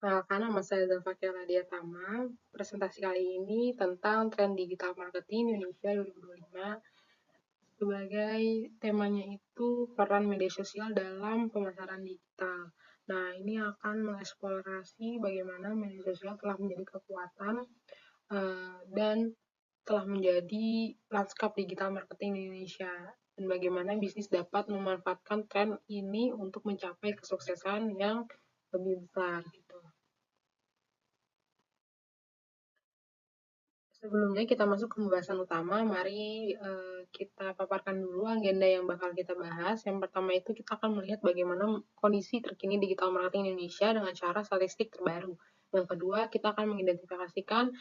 Perkenalkan, nama saya Zulfakia Nadia Tama. Presentasi kali ini tentang tren digital marketing Indonesia 2025. Sebagai temanya itu peran media sosial dalam pemasaran digital. Nah, ini akan mengeksplorasi bagaimana media sosial telah menjadi kekuatan dan telah menjadi lanskap digital marketing di Indonesia, dan bagaimana bisnis dapat memanfaatkan tren ini untuk mencapai kesuksesan yang lebih besar gitu. Sebelumnya kita masuk ke pembahasan utama, mari kita paparkan dulu agenda yang bakal kita bahas. Yang pertama itu kita akan melihat bagaimana kondisi terkini digital marketing Indonesia dengan cara statistik terbaru. Yang kedua, kita akan mengidentifikasikan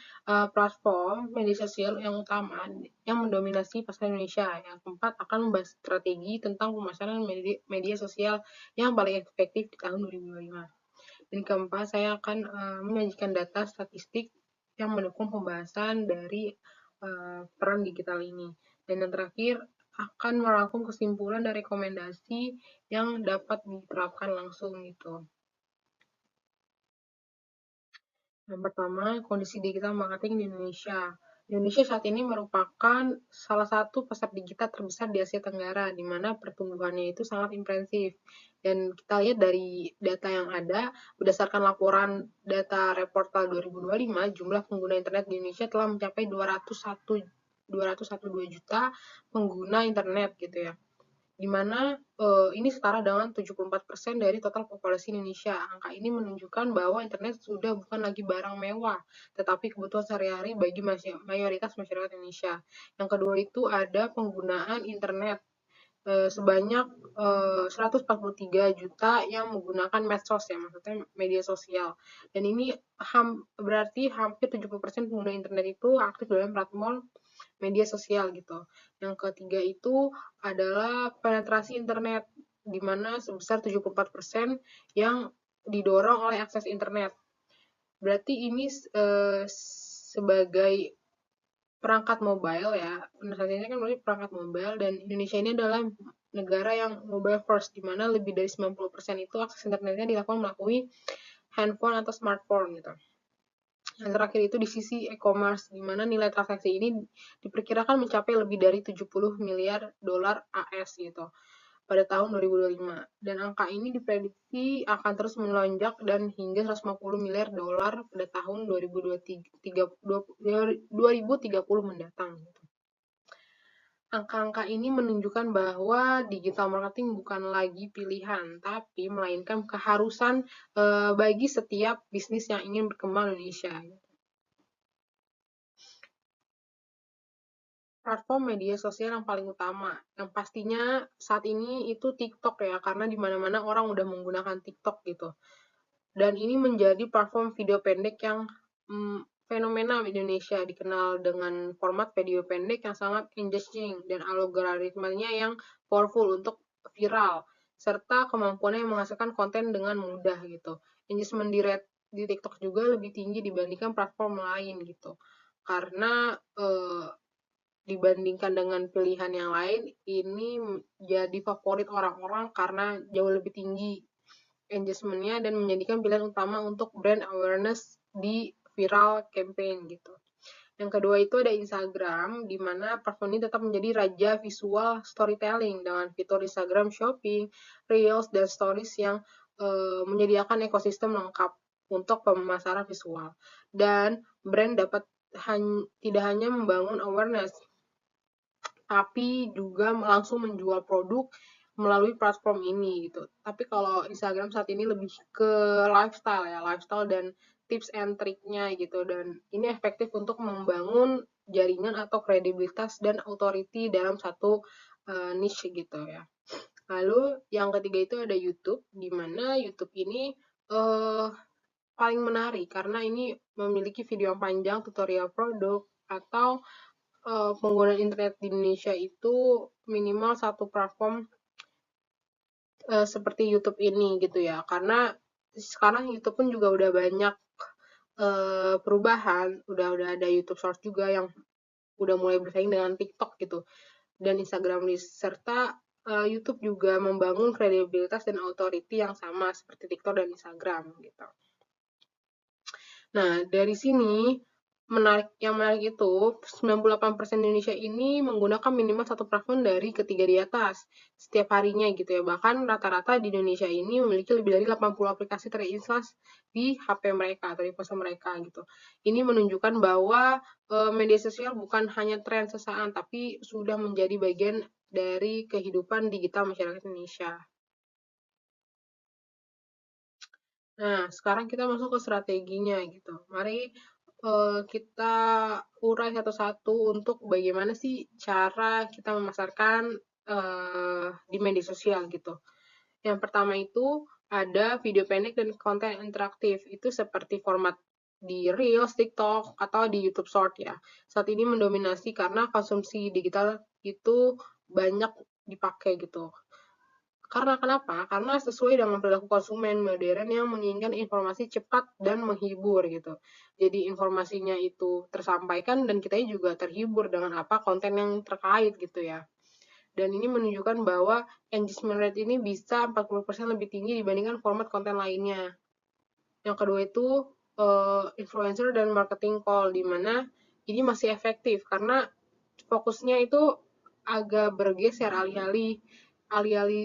platform media sosial yang utama yang mendominasi pasar Indonesia. Yang keempat, akan membahas strategi tentang pemasaran media sosial yang paling efektif di tahun 2025. Dan keempat, saya akan menyajikan data statistik yang mendukung pembahasan dari peran digital ini. Dan yang terakhir, akan merangkum kesimpulan dan rekomendasi yang dapat diterapkan langsung gitu. Yang pertama, kondisi digital marketing di Indonesia. Indonesia saat ini merupakan salah satu pasar digital terbesar di Asia Tenggara, di mana pertumbuhannya itu sangat impresif. Dan kita lihat dari data yang ada, berdasarkan laporan data Reportal 2025, jumlah pengguna internet di Indonesia telah mencapai 201,2 juta pengguna internet gitu ya, di mana ini setara dengan 74% dari total populasi Indonesia. Angka ini menunjukkan bahwa internet sudah bukan lagi barang mewah, tetapi kebutuhan sehari-hari bagi mayoritas masyarakat Indonesia. Yang kedua itu ada penggunaan internet sebanyak 143 juta yang menggunakan medsos ya, maksudnya media sosial. Dan ini berarti hampir 70% pengguna internet itu aktif dalam platform media sosial gitu. Yang ketiga itu adalah penetrasi internet, di mana sebesar 74% yang didorong oleh akses internet. Berarti ini sebagai perangkat mobile ya, penetrasinya kan berarti perangkat mobile, dan Indonesia ini adalah negara yang mobile first, di mana lebih dari 90% itu akses internetnya dilakukan melalui handphone atau smartphone gitu. Yang terakhir itu di sisi e-commerce, di mana nilai transaksi ini diperkirakan mencapai lebih dari 70 miliar dolar AS gitu pada tahun 2025. Dan angka ini diprediksi akan terus melonjak dan hingga 150 miliar dolar pada tahun 2030 mendatang. Angka-angka ini menunjukkan bahwa digital marketing bukan lagi pilihan, tapi melainkan keharusan bagi setiap bisnis yang ingin berkembang di Indonesia. Platform media sosial yang paling utama, yang pastinya saat ini itu TikTok ya, karena di mana-mana orang udah menggunakan TikTok gitu. Dan ini menjadi platform video pendek yang fenomenal di Indonesia, dikenal dengan format video pendek yang sangat engaging dan algoritmanya yang powerful untuk viral, serta kemampuannya yang menghasilkan konten dengan mudah gitu. Engagement di TikTok juga lebih tinggi dibandingkan platform lain gitu. Karena dibandingkan dengan pilihan yang lain, ini jadi favorit orang-orang karena jauh lebih tinggi engagement-nya dan menjadikan pilihan utama untuk brand awareness di viral campaign gitu. Yang kedua itu ada Instagram, di mana platform ini tetap menjadi raja visual storytelling dengan fitur Instagram Shopping, Reels, dan Stories yang menyediakan ekosistem lengkap untuk pemasaran visual. Dan brand dapat tidak hanya membangun awareness, tapi juga langsung menjual produk melalui platform ini gitu. Tapi kalau Instagram saat ini lebih ke lifestyle dan tips and triknya gitu, dan ini efektif untuk membangun jaringan atau kredibilitas dan authority dalam satu niche gitu ya. Lalu yang ketiga itu ada YouTube, di mana YouTube ini paling menarik karena ini memiliki video yang panjang, tutorial produk, atau penggunaan internet di Indonesia itu minimal satu platform seperti YouTube ini gitu ya, karena sekarang YouTube pun juga udah banyak perubahan, udah ada YouTube Short juga yang udah mulai bersaing dengan TikTok gitu, dan Instagram Reels, serta YouTube juga membangun kredibilitas dan authority yang sama seperti TikTok dan Instagram gitu. Nah, dari sini yang menarik itu 98% Indonesia ini menggunakan minimal satu platform dari ketiga di atas setiap harinya gitu ya. Bahkan rata-rata di Indonesia ini memiliki lebih dari 80 aplikasi terinstall di HP mereka atau di ponsel mereka gitu. Ini menunjukkan bahwa media sosial bukan hanya tren sesaat tapi sudah menjadi bagian dari kehidupan digital masyarakat Indonesia. Nah, sekarang kita masuk ke strateginya gitu. Mari kita urai satu-satu untuk bagaimana sih cara kita memasarkan di media sosial gitu. Yang pertama itu ada video pendek dan konten interaktif. Itu seperti format di Reels, TikTok, atau di YouTube Short ya. Saat ini mendominasi karena konsumsi digital itu banyak dipakai gitu. Karena kenapa? Karena sesuai dengan perilaku konsumen modern yang menginginkan informasi cepat dan menghibur gitu. Jadi informasinya itu tersampaikan dan kita juga terhibur dengan apa konten yang terkait gitu ya. Dan ini menunjukkan bahwa engagement rate ini bisa 40% lebih tinggi dibandingkan format konten lainnya. Yang kedua itu influencer dan marketing call, di mana ini masih efektif karena fokusnya itu agak bergeser alih-alih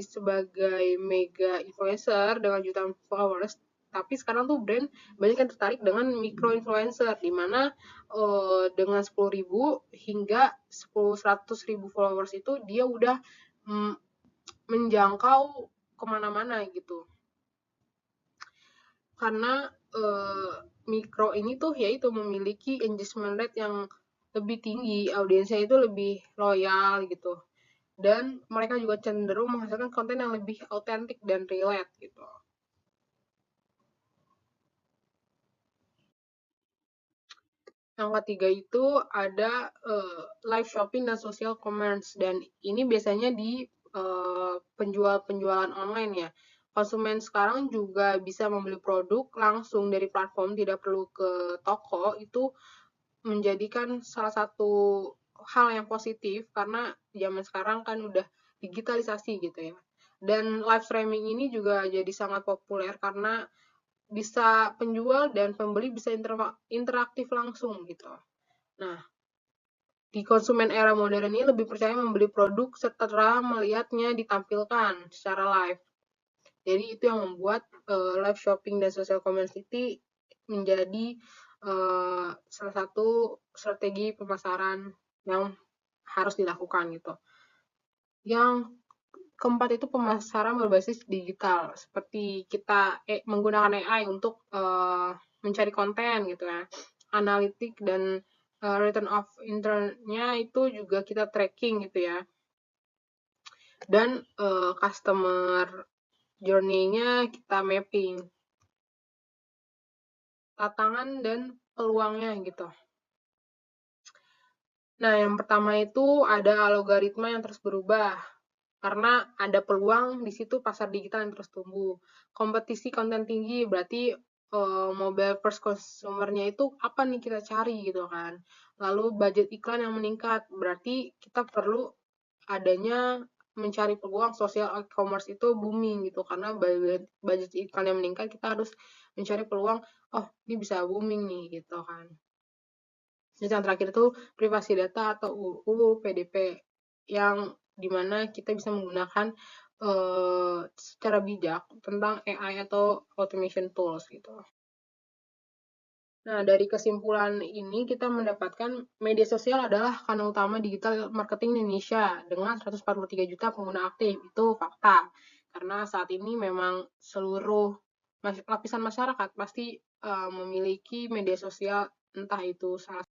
sebagai mega influencer dengan jutaan followers, tapi sekarang tuh brand banyak yang tertarik dengan micro influencer di mana dengan 10.000 hingga 100.000 followers itu dia udah menjangkau kemana-mana gitu. Karena mikro ini tuh yaitu memiliki engagement rate yang lebih tinggi, audiensnya itu lebih loyal gitu. Dan mereka juga cenderung menghasilkan konten yang lebih autentik dan relate gitu. Yang ketiga itu ada live shopping dan social commerce, dan ini biasanya di penjualan online ya. Konsumen sekarang juga bisa membeli produk langsung dari platform, tidak perlu ke toko. Itu menjadikan salah satu hal yang positif karena zaman sekarang kan udah digitalisasi gitu ya. Dan live streaming ini juga jadi sangat populer karena bisa penjual dan pembeli bisa interaktif langsung gitu. Nah, di konsumen era modern ini lebih percaya membeli produk setelah melihatnya ditampilkan secara live. Jadi itu yang membuat live shopping dan social community menjadi salah satu strategi pemasaran yang harus dilakukan gitu. Yang keempat itu pemasaran berbasis digital, seperti kita menggunakan AI untuk mencari konten gitu ya. Analitik dan return of internnya itu juga kita tracking gitu ya. Dan customer journey-nya kita mapping. Tantangan dan peluangnya gitu. Nah, yang pertama itu ada algoritma yang terus berubah. Karena ada peluang di situ pasar digital yang terus tumbuh. Kompetisi konten tinggi berarti mobile first consumer-nya itu apa nih kita cari gitu kan. Lalu budget iklan yang meningkat berarti kita perlu adanya mencari peluang sosial e-commerce itu booming gitu karena budget iklan yang meningkat kita harus mencari peluang oh ini bisa booming nih gitu kan. Terus yang terakhir itu privasi data atau UU PDP yang dimana kita bisa menggunakan secara bijak tentang AI atau automation tools gitu. Nah, dari kesimpulan ini kita mendapatkan media sosial adalah kanal utama digital marketing Indonesia dengan 143 juta pengguna aktif. Itu fakta. Karena saat ini memang seluruh lapisan masyarakat pasti memiliki media sosial, entah itu salah